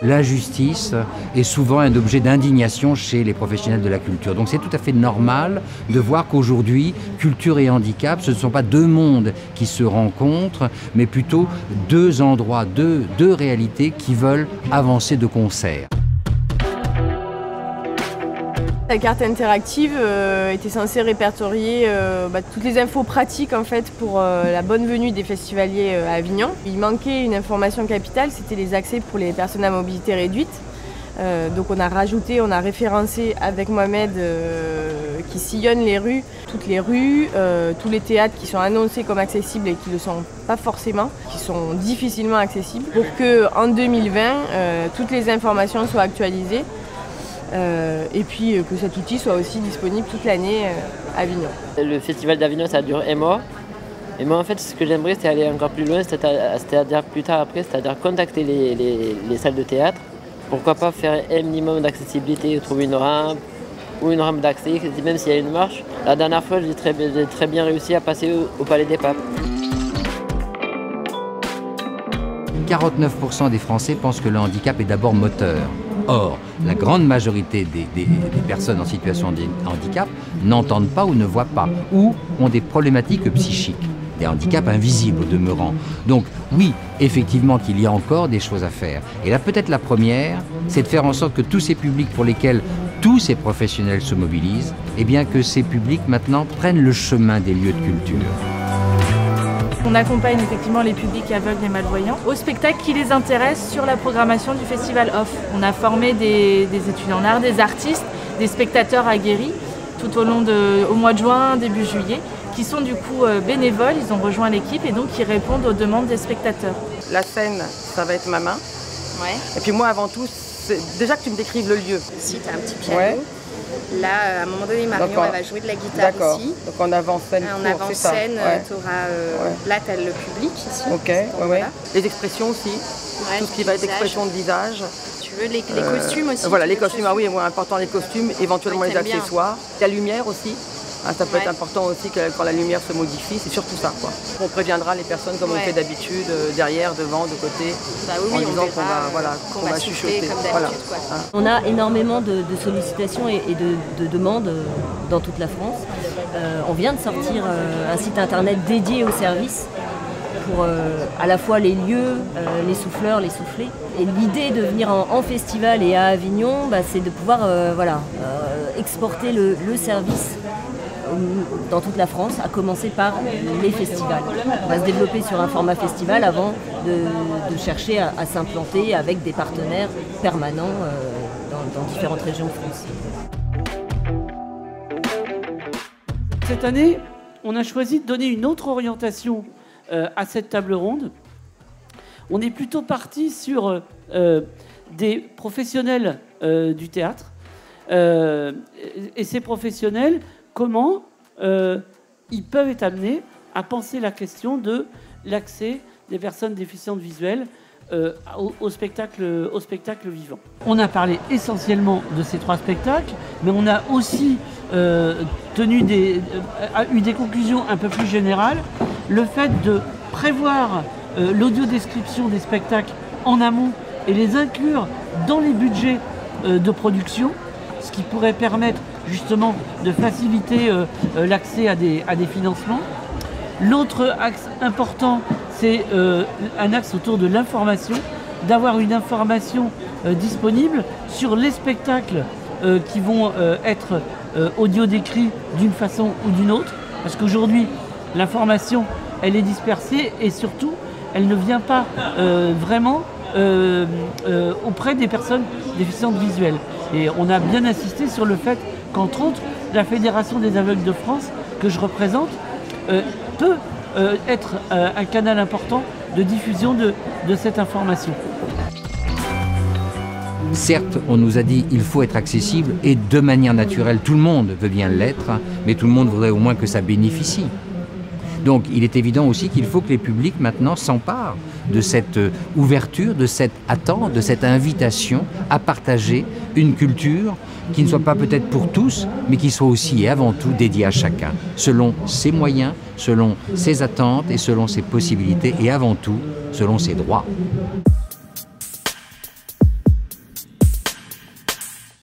l'injustice est souvent un objet d'indignation chez les professionnels de la culture. Donc c'est tout à fait normal de voir qu'aujourd'hui, culture et handicap, ce ne sont pas deux mondes qui se rencontrent, mais plutôt deux endroits, deux réalités qui veulent avancer de concert. La carte interactive était censée répertorier toutes les infos pratiques en fait, pour la bonne venue des festivaliers à Avignon. Il manquait une information capitale, c'était les accès pour les personnes à mobilité réduite. Donc on a référencé avec Mohamed qui sillonne les rues, toutes les rues, tous les théâtres qui sont annoncés comme accessibles et qui ne le sont pas forcément, qui sont difficilement accessibles, pour qu'en 2020, toutes les informations soient actualisées. Et puis que cet outil soit aussi disponible toute l'année à Avignon. Le festival d'Avignon, ça dure un mois. Et moi, en fait, ce que j'aimerais, c'est aller encore plus loin, c'est-à-dire plus tard après, c'est-à-dire contacter les salles de théâtre. Pourquoi pas faire un minimum d'accessibilité, trouver une rampe ou une rampe d'accès, même s'il y a une marche. La dernière fois, j'ai très bien réussi à passer au Palais des Papes. 49% des Français pensent que le handicap est d'abord moteur. Or, la grande majorité des personnes en situation de handicap n'entendent pas ou ne voient pas, ou ont des problématiques psychiques, des handicaps invisibles au demeurant. Donc oui, effectivement qu'il y a encore des choses à faire. Et là, peut-être la première, c'est de faire en sorte que tous ces publics pour lesquels tous ces professionnels se mobilisent, eh bien que ces publics maintenant prennent le chemin des lieux de culture. On accompagne effectivement les publics aveugles et malvoyants aux spectacles qui les intéressent sur la programmation du Festival Off. On a formé des étudiants en art, des artistes, des spectateurs aguerris tout au mois de juin, début juillet, qui sont du coup bénévoles, ils ont rejoint l'équipe et donc ils répondent aux demandes des spectateurs. La scène, ça va être ma main. Ouais. Et puis moi, avant tout, c'est déjà que tu me décrives le lieu. Ici, tu as un petit piano. Ouais. Là, à un moment donné, Marion, elle va jouer de la guitare ici. Donc en avant-scène, en avant-scène, tu auras... Là, tu as le public ici. Ok, ouais. Les expressions aussi. Ouais, tout ce qui va être expression de visage. Tu veux les costumes aussi. Voilà, les costumes, ah oui, important les costumes, éventuellement les accessoires. La lumière aussi. Ça peut être important aussi que quand la lumière se modifie, c'est surtout ça, quoi. On préviendra les personnes comme on fait d'habitude, derrière, devant, de côté, en disant qu'on va chuchoter. Voilà. On a énormément de sollicitations et de demandes dans toute la France. On vient de sortir un site internet dédié au service pour à la fois les lieux, les souffleurs, les soufflés. Et l'idée de venir en festival et à Avignon, c'est de pouvoir exporter le service dans toute la France, à commencer par les festivals. On va se développer sur un format festival avant de chercher à s'implanter avec des partenaires permanents dans différentes régions de France. Cette année, on a choisi de donner une autre orientation à cette table ronde. On est plutôt parti sur des professionnels du théâtre. Et ces professionnels, comment ils peuvent être amenés à penser la question de l'accès des personnes déficientes visuelles au spectacle vivant. On a parlé essentiellement de ces trois spectacles, mais on a aussi eu des conclusions un peu plus générales. Le fait de prévoir l'audio-description des spectacles en amont et les inclure dans les budgets de production, ce qui pourrait permettre justement de faciliter l'accès à des financements. L'autre axe important, c'est un axe autour de l'information, d'avoir une information disponible sur les spectacles qui vont être audio décrits d'une façon ou d'une autre, parce qu'aujourd'hui, l'information, elle est dispersée et surtout, elle ne vient pas vraiment auprès des personnes déficientes visuelles. Et on a bien insisté sur le fait qu'entre autres, la Fédération des aveugles de France, que je représente, peut être un canal important de diffusion de cette information. Certes, on nous a dit qu'il faut être accessible et de manière naturelle, tout le monde veut bien l'être, mais tout le monde voudrait au moins que ça bénéficie. Donc il est évident aussi qu'il faut que les publics maintenant s'emparent de cette ouverture, de cette attente, de cette invitation à partager une culture qui ne soit pas peut-être pour tous, mais qui soit aussi et avant tout dédiée à chacun, selon ses moyens, selon ses attentes et selon ses possibilités et avant tout, selon ses droits.